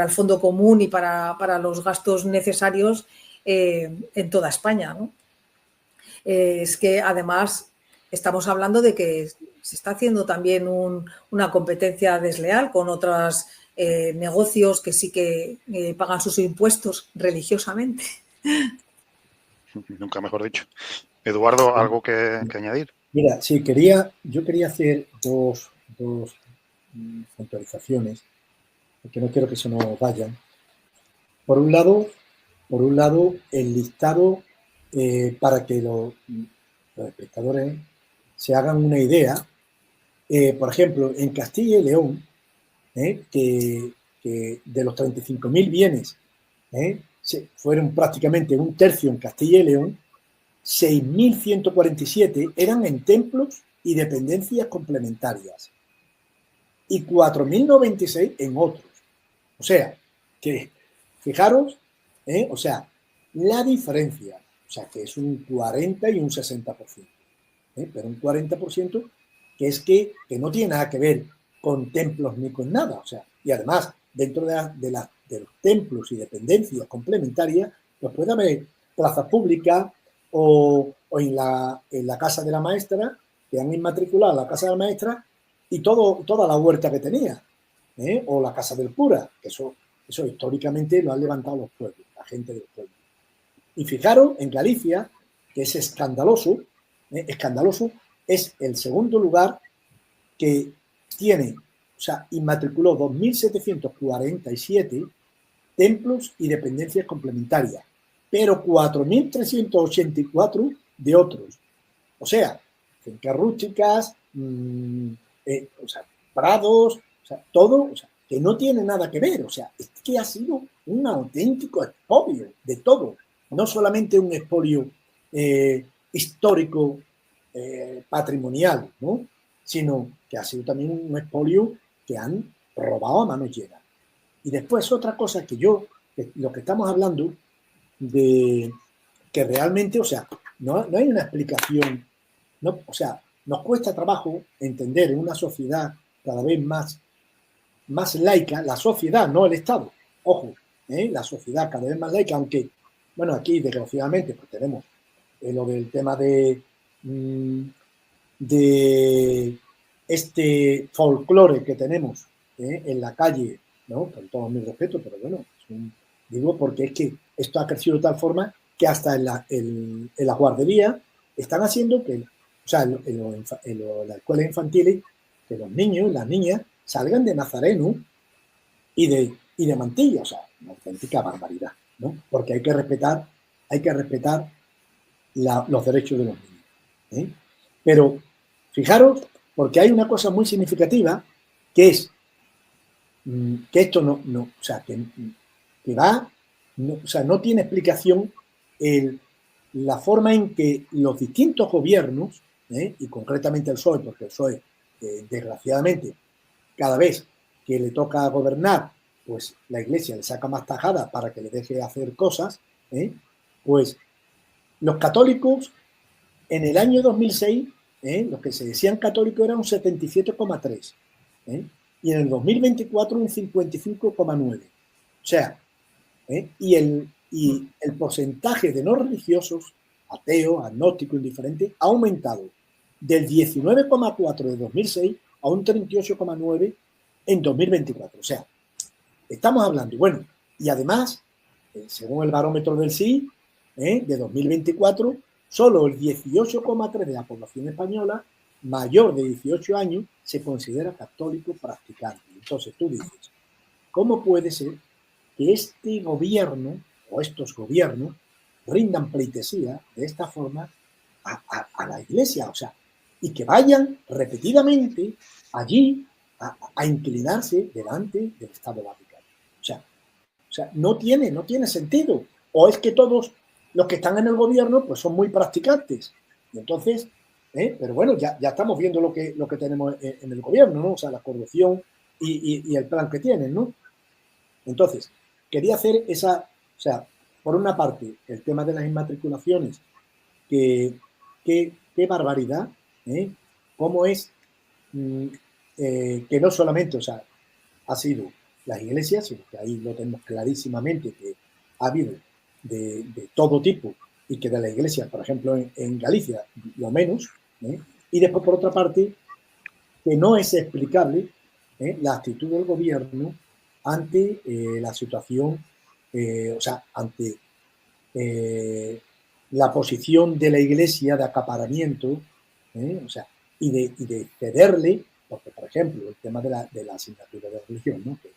el fondo común y para los gastos necesarios en toda España, ¿no? Es que además estamos hablando de que se está haciendo también una competencia desleal con otros negocios que sí que pagan sus impuestos religiosamente. Nunca mejor dicho. Eduardo, ¿algo que añadir? Mira, sí, yo quería hacer dos puntualizaciones, porque no quiero que se nos vayan. Por un lado, el listado, para que los espectadores se hagan una idea. Por ejemplo, en Castilla y León, que de los 35.000 bienes fueron prácticamente un tercio en Castilla y León, 6.147 eran en templos y dependencias complementarias y 4.096 en otros. O sea, que fijaros, o sea, la diferencia, o sea, que es un 40 y un 60%, pero un 40% que es que no tiene nada que ver con templos ni con nada, o sea, y además dentro de los templos y dependencias complementarias, pues puede haber plazas públicas o en la casa de la maestra, que han inmatriculado la casa de la maestra y toda la huerta que tenía, o la casa del cura, que eso históricamente lo han levantado los pueblos, la gente del pueblo. Y fijaros, en Galicia, que es escandaloso, es el segundo lugar que tiene, o sea, inmatriculó 2.747 templos y dependencias complementarias, pero 4.384 de otros. O sea, fincas rústicas, o sea, prados, o sea, todo, o sea, que no tiene nada que ver. O sea, es que ha sido un auténtico expolio de todo. No solamente un expolio histórico, patrimonial, ¿no? Sino que ha sido también un expolio que han robado a manos llenas. Y después otra cosa que lo que estamos hablando de que realmente, o sea, no hay una explicación, no, o sea, nos cuesta trabajo entender en una sociedad cada vez más laica, la sociedad, no el Estado, ojo, la sociedad cada vez más laica, aunque, bueno, aquí desgraciadamente pues tenemos lo del tema de este folclore que tenemos en la calle, ¿no? Con todo mi respeto, pero bueno, digo porque es que esto ha crecido de tal forma que hasta en la guardería están haciendo que, o sea, en las escuelas infantiles, que los niños y las niñas salgan de nazareno y de mantilla, o sea, una auténtica barbaridad, ¿no? Porque hay que respetar los derechos de los niños. Pero fijaros, porque hay una cosa muy significativa, que es que esto no o sea, que va, o sea, no tiene explicación la forma en que los distintos gobiernos, y concretamente el PSOE, porque el PSOE, desgraciadamente, cada vez que le toca gobernar, pues la Iglesia le saca más tajada para que le deje hacer cosas, pues los católicos en el año 2006, los que se decían católicos eran un 77,3, y en el 2024 un 55,9. O sea, y el porcentaje de no religiosos, ateos, agnósticos, indiferentes, ha aumentado del 19,4 de 2006 a un 38,9 en 2024. O sea, estamos hablando, bueno, y además, según el barómetro del CIE, de 2024, solo el 18,3 de la población española mayor de 18 años se considera católico practicante. Entonces tú dices, ¿cómo puede ser que este gobierno o estos gobiernos rindan pleitesía de esta forma a la Iglesia? O sea, y que vayan repetidamente allí a inclinarse delante del Estado Vaticano. O sea, no tiene sentido. O es que todos los que están en el gobierno pues son muy practicantes. Y entonces, pero bueno, ya estamos viendo lo que tenemos en el gobierno, ¿no? O sea, la corrupción y el plan que tienen, ¿no? Entonces, quería hacer o sea, por una parte, el tema de las inmatriculaciones, qué barbaridad, cómo es que no solamente, o sea, ha sido las iglesias, sino que ahí lo tenemos clarísimamente que ha habido de todo tipo y que de la iglesia, por ejemplo, en Galicia, lo menos, y después, por otra parte, que no es explicable la actitud del gobierno ante la situación, o sea, ante la posición de la iglesia de acaparamiento, o sea, y de cederle, porque, por ejemplo, el tema de la asignatura de religión, ¿no? Que,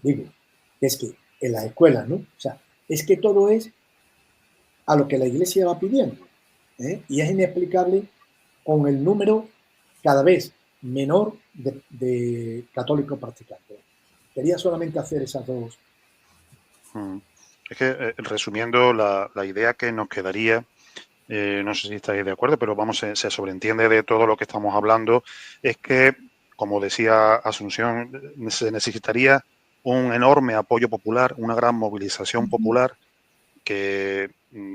digo, es que en las escuelas, ¿no? O sea, es que todo es a lo que la iglesia va pidiendo, y es inexplicable con el número cada vez menor de católicos practicantes. Quería solamente hacer esas dos. Es que, resumiendo, la idea que nos quedaría, no sé si estáis de acuerdo, pero vamos, se sobreentiende de todo lo que estamos hablando, es que, como decía Asunción, se necesitaría un enorme apoyo popular, una gran movilización popular, que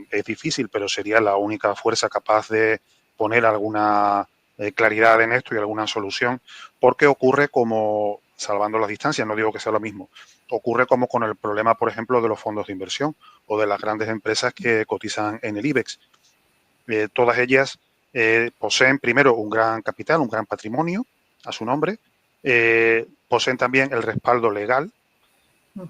es difícil, pero sería la única fuerza capaz de poner alguna claridad en esto y alguna solución, porque ocurre como, salvando las distancias, no digo que sea lo mismo, ocurre como con el problema, por ejemplo, de los fondos de inversión o de las grandes empresas que cotizan en el IBEX. Todas ellas poseen primero un gran capital, un gran patrimonio a su nombre, poseen también el respaldo legal,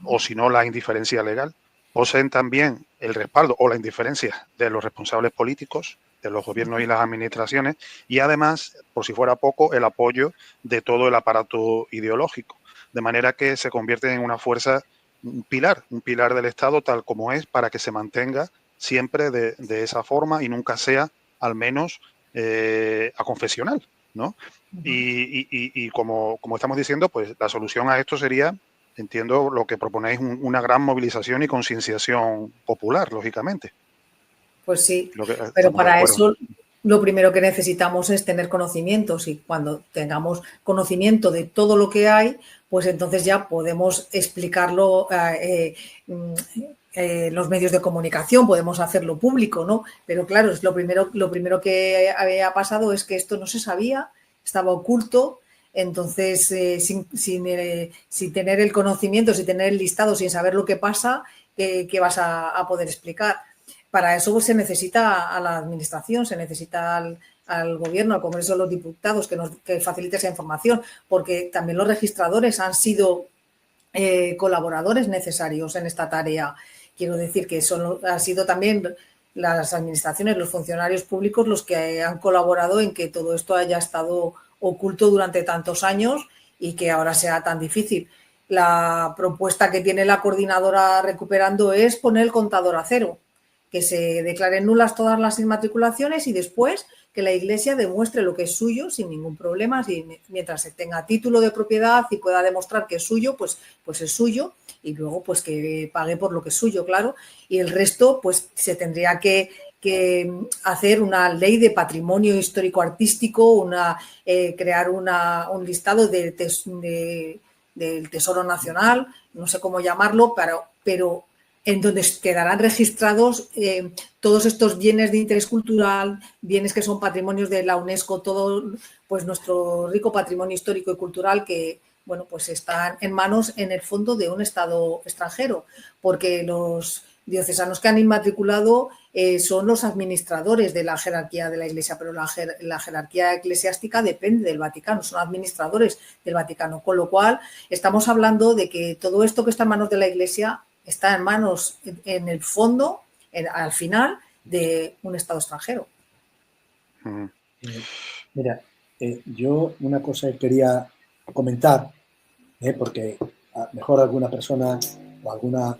o si no la indiferencia legal, poseen también el respaldo o la indiferencia de los responsables políticos, de los gobiernos y las administraciones, y además, por si fuera poco, el apoyo de todo el aparato ideológico, de manera que se convierten en una fuerza, un pilar del Estado tal como es, para que se mantenga siempre de esa forma y nunca sea, al menos, aconfesional, ¿no? Y como estamos diciendo, pues la solución a esto sería, entiendo, lo que proponéis, una gran movilización y concienciación popular, lógicamente. Pues sí, pero Estamos de para acuerdo. eso lo primero que necesitamos es tener conocimientos, y cuando tengamos conocimiento de todo lo que hay, pues entonces ya podemos explicarlo en los medios de comunicación, podemos hacerlo público, ¿no? Pero claro, es lo primero que había pasado es que esto no se sabía, estaba oculto. Entonces, sin tener el conocimiento, sin tener el listado, sin saber lo que pasa, ¿qué vas a poder explicar? Para eso pues, se necesita a la administración, se necesita al gobierno, al Congreso de los Diputados que facilite esa información, porque también los registradores han sido colaboradores necesarios en esta tarea. Quiero decir que han sido también las administraciones, los funcionarios públicos los que han colaborado en que todo esto haya estado oculto durante tantos años y que ahora sea tan difícil. La propuesta que tiene la coordinadora Recuperando es poner el contador a cero, que se declaren nulas todas las inmatriculaciones y después que la Iglesia demuestre lo que es suyo sin ningún problema. Mientras se tenga título de propiedad y pueda demostrar que es suyo, pues es suyo, y luego pues que pague por lo que es suyo, claro. Y el resto pues se tendría que hacer una ley de patrimonio histórico-artístico, crear un listado del Tesoro Nacional, no sé cómo llamarlo, pero en donde quedarán registrados todos estos bienes de interés cultural, bienes que son patrimonios de la UNESCO, todo pues nuestro rico patrimonio histórico y cultural que, bueno, pues están en manos, en el fondo, de un Estado extranjero, porque los diocesanos que han inmatriculado son los administradores de la jerarquía de la Iglesia, pero la jerarquía eclesiástica depende del Vaticano, son administradores del Vaticano, con lo cual estamos hablando de que todo esto que está en manos de la Iglesia está en manos, en el fondo, al final, de un Estado extranjero. Mira, yo una cosa que quería comentar, porque a lo mejor algunas personas o algunas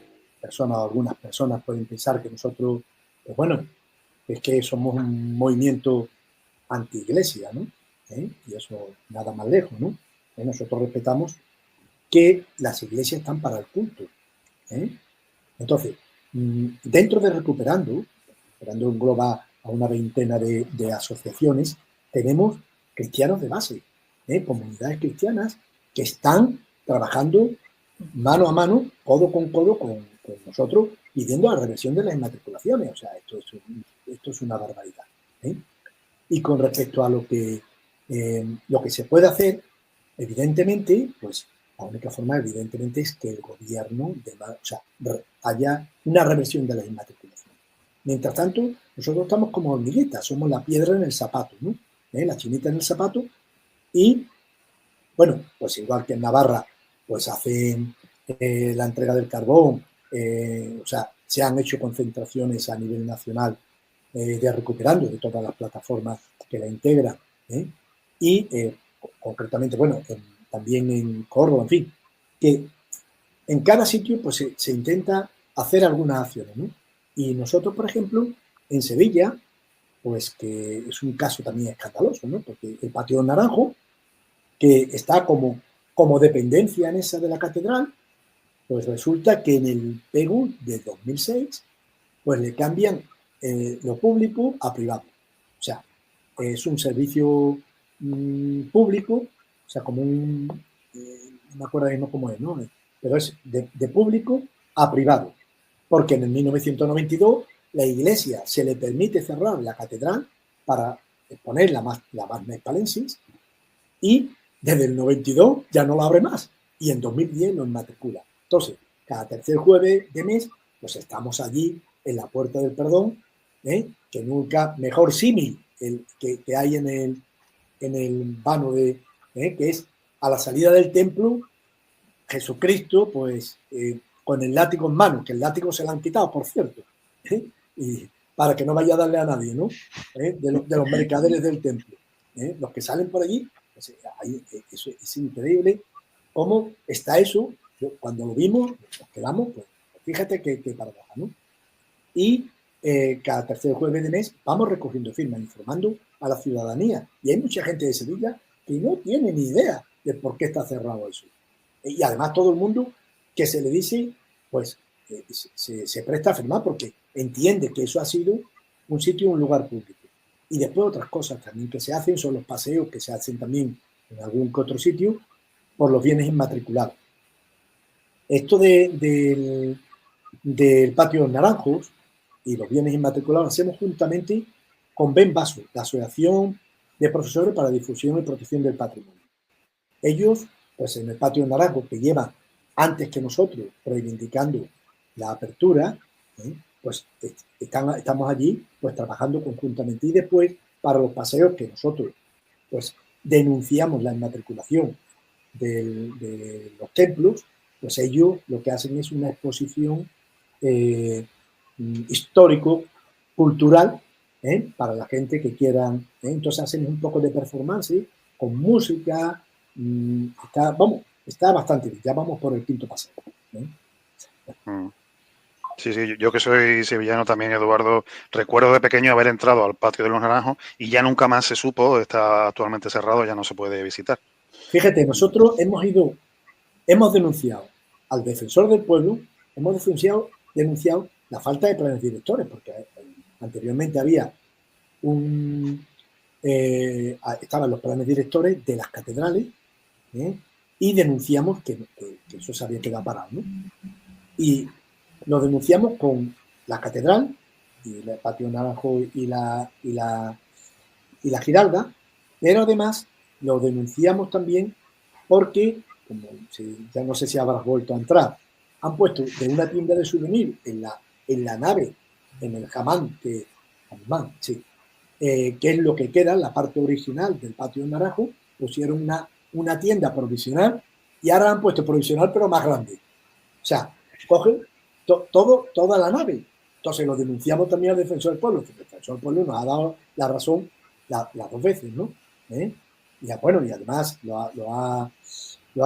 personas pueden pensar que nosotros, pues bueno, es que somos un movimiento anti-iglesia, ¿no? Y eso nada más lejos, ¿no? Nosotros respetamos que las iglesias están para el culto. Entonces, dentro de Recuperando engloba a una veintena de asociaciones, tenemos cristianos de base, comunidades cristianas que están trabajando mano a mano, codo con nosotros, pidiendo la reversión de las inmatriculaciones. O sea, esto es una barbaridad. Y con respecto a lo que se puede hacer, evidentemente, pues la única forma, evidentemente, es que el gobierno haya una reversión de las inmatriculaciones. Mientras tanto, nosotros estamos como hormiguitas, somos la piedra en el zapato, ¿no? La chinita en el zapato. Y, bueno, pues igual que en Navarra, pues hacen la entrega del carbón, se han hecho concentraciones a nivel nacional de Recuperando, de todas las plataformas que la integran, y concretamente, bueno, también en Córdoba, en fin, que en cada sitio pues se intenta hacer algunas acciones, ¿no? Y nosotros, por ejemplo, en Sevilla, pues que es un caso también escandaloso, ¿no? Porque el Patio Naranjo, que está como dependencia en esa de la catedral, pues resulta que en el PEGU de 2006, pues le cambian lo público a privado. O sea, es un servicio público, o sea, como no me acuerdo mismo cómo es, ¿no? Pero es de público a privado, porque en el 1992 la Iglesia se le permite cerrar la catedral para exponer la Magna Hispalensis, y desde el 92 ya no la abre más, y en 2010 lo inmatricula. Entonces, cada tercer jueves de mes, pues estamos allí en la Puerta del Perdón, que nunca, mejor símil, que hay en el vano que es a la salida del templo, Jesucristo, pues, con el látigo en mano, que el látigo se lo han quitado, por cierto, y para que no vaya a darle a nadie, ¿no? De los mercaderes del templo. Los que salen por allí, pues, eso es increíble cómo está eso. Cuando lo vimos, nos quedamos, pues, fíjate que paradoja, ¿no? Y cada tercer jueves de mes vamos recogiendo firmas, informando a la ciudadanía. Y hay mucha gente de Sevilla que no tiene ni idea de por qué está cerrado eso. Y además todo el mundo que se le dice, pues se presta a firmar porque entiende que eso ha sido un sitio, un lugar público. Y después otras cosas también que se hacen son los paseos que se hacen también en algún que otro sitio por los bienes inmatriculados. Esto del patio de los Naranjos y los bienes inmatriculados lo hacemos juntamente con Ben Baso, la Asociación de Profesores para la Difusión y Protección del Patrimonio. Ellos, pues en el patio de Naranjos, que llevan antes que nosotros reivindicando la apertura, pues estamos allí pues trabajando conjuntamente. Y después, para los paseos que nosotros pues denunciamos la inmatriculación de los templos, pues ellos lo que hacen es una exposición histórico-cultural para la gente que quieran. Entonces hacen un poco de performance con música. Está bastante bien. Ya vamos por el quinto paseo. Sí, yo que soy sevillano también, Eduardo, recuerdo de pequeño haber entrado al patio de los Naranjos y ya nunca más se supo, está actualmente cerrado, ya no se puede visitar. Fíjate, nosotros hemos denunciado al defensor del pueblo, hemos denunciado la falta de planes directores, porque anteriormente había estaban los planes directores de las catedrales, y denunciamos que eso se había quedado parado, ¿no? Y lo denunciamos con la catedral y el patio Naranjo y la Giralda, pero además lo denunciamos también porque, ya no sé si habrás vuelto a entrar, han puesto de una tienda de souvenir en la nave, en el Hamán, que es lo que queda, la parte original del patio Naranjo, pusieron una tienda provisional y ahora han puesto provisional pero más grande. O sea, cogen toda la nave. Entonces lo denunciamos también al defensor del pueblo. El defensor del pueblo nos ha dado la razón las dos veces, ¿no? Y además lo ha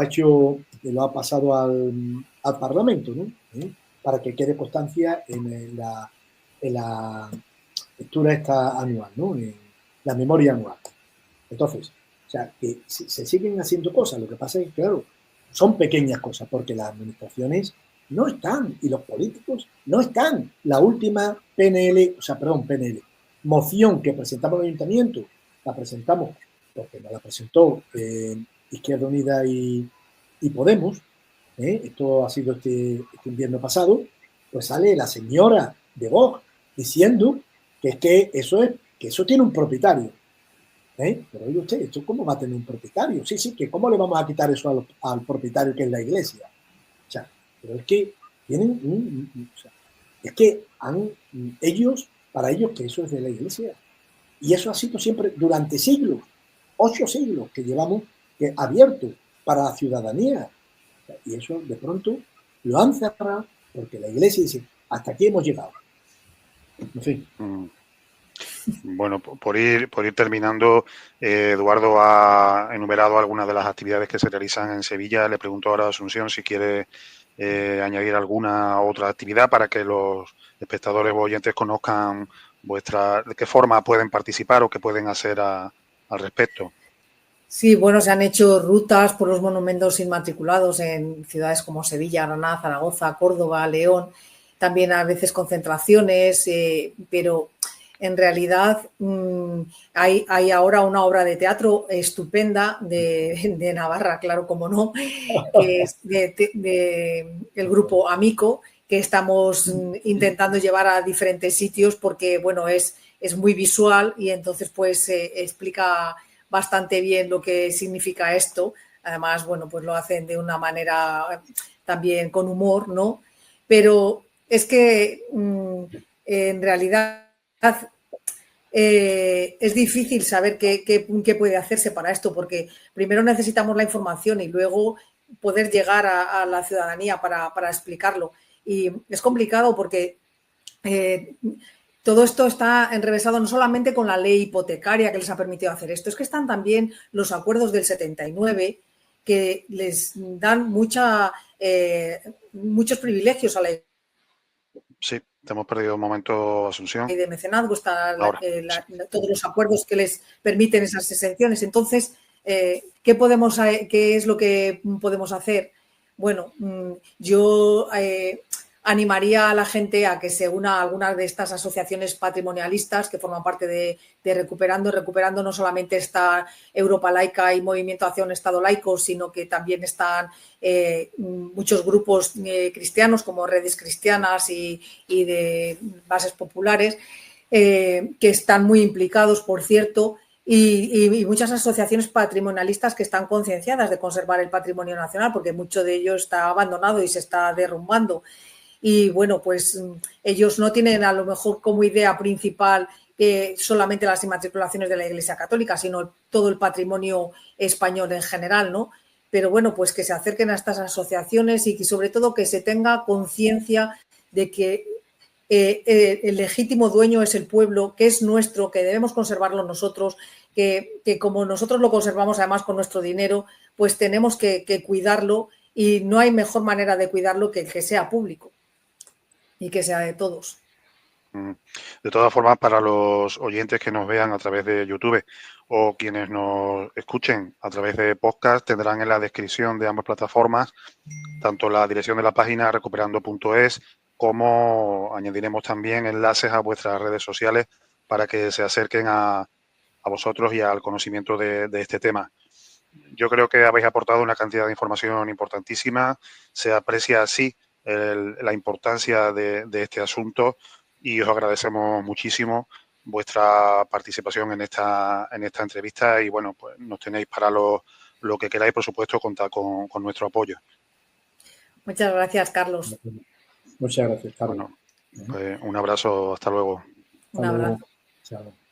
hecho, lo ha pasado al Parlamento, ¿no? Para que quede constancia en la lectura esta anual, ¿no? En la memoria anual. Entonces, o sea, que se siguen haciendo cosas. Lo que pasa es que, claro, son pequeñas cosas porque las administraciones no están y los políticos no están. La última PNL, moción que presentamos al ayuntamiento, la presentamos porque nos la presentó Izquierda Unida y Podemos. Esto ha sido este invierno pasado. Pues sale la señora de Vox diciendo que eso tiene un propietario. Pero oye usted, ¿esto cómo va a tener un propietario? Sí, que ¿cómo le vamos a quitar eso al propietario que es la iglesia? O sea, pero es que tienen para ellos que eso es de la iglesia. Y eso ha sido siempre durante siglos, 8 siglos que llevamos abierto para la ciudadanía. Y eso de pronto lo han cerrado porque la iglesia dice, hasta aquí hemos llegado. En fin. Bueno, por ir terminando, Eduardo ha enumerado algunas de las actividades que se realizan en Sevilla. Le pregunto ahora a Asunción si quiere añadir alguna otra actividad para que los espectadores o oyentes conozcan de qué forma pueden participar o qué pueden hacer al respecto. Sí, bueno, se han hecho rutas por los monumentos inmatriculados en ciudades como Sevilla, Granada, Zaragoza, Córdoba, León. También a veces concentraciones, pero en realidad hay ahora una obra de teatro estupenda de Navarra, claro, como no, que es el grupo Amico, que estamos intentando llevar a diferentes sitios porque, bueno, es muy visual y entonces pues explica bastante bien lo que significa esto. Además, bueno, pues lo hacen de una manera también con humor, ¿no? Pero es que en realidad es difícil saber qué puede hacerse para esto, porque primero necesitamos la información y luego poder llegar a la ciudadanía para explicarlo. Y es complicado porque todo esto está enrevesado no solamente con la ley hipotecaria que les ha permitido hacer esto, es que están también los acuerdos del 79 que les dan muchos privilegios a la Sí, te hemos perdido un momento, Asunción. de mecenazgo, Ahora, todos los acuerdos que les permiten esas exenciones. Entonces, ¿qué es lo que podemos hacer? Bueno, yo animaría a la gente a que se una a algunas de estas asociaciones patrimonialistas que forman parte de Recuperando. Recuperando no solamente está Europa Laica y Movimiento Hacia un Estado Laico, sino que también están muchos grupos cristianos como Redes Cristianas y de bases populares que están muy implicados, por cierto, y muchas asociaciones patrimonialistas que están concienciadas de conservar el patrimonio nacional, porque mucho de ello está abandonado y se está derrumbando. Y bueno, pues ellos no tienen a lo mejor como idea principal solamente las inmatriculaciones de la Iglesia Católica, sino todo el patrimonio español en general, ¿no? Pero bueno, pues que se acerquen a estas asociaciones y que sobre todo que se tenga conciencia de que el legítimo dueño es el pueblo, que es nuestro, que debemos conservarlo nosotros, que como nosotros lo conservamos además con nuestro dinero, pues tenemos que cuidarlo y no hay mejor manera de cuidarlo que el que sea público y que sea de todos. De todas formas, para los oyentes que nos vean a través de YouTube o quienes nos escuchen a través de podcast, tendrán en la descripción de ambas plataformas tanto la dirección de la página recuperando.es como añadiremos también enlaces a vuestras redes sociales para que se acerquen a vosotros y al conocimiento de este tema. Yo creo que habéis aportado una cantidad de información importantísima. Se aprecia así la importancia de este asunto y os agradecemos muchísimo vuestra participación en esta entrevista y bueno, pues nos tenéis para lo que queráis, por supuesto, contar con nuestro apoyo. Muchas gracias, Carlos. Muchas gracias, Carlos. Bueno, pues un abrazo, hasta luego. Un abrazo. Chao.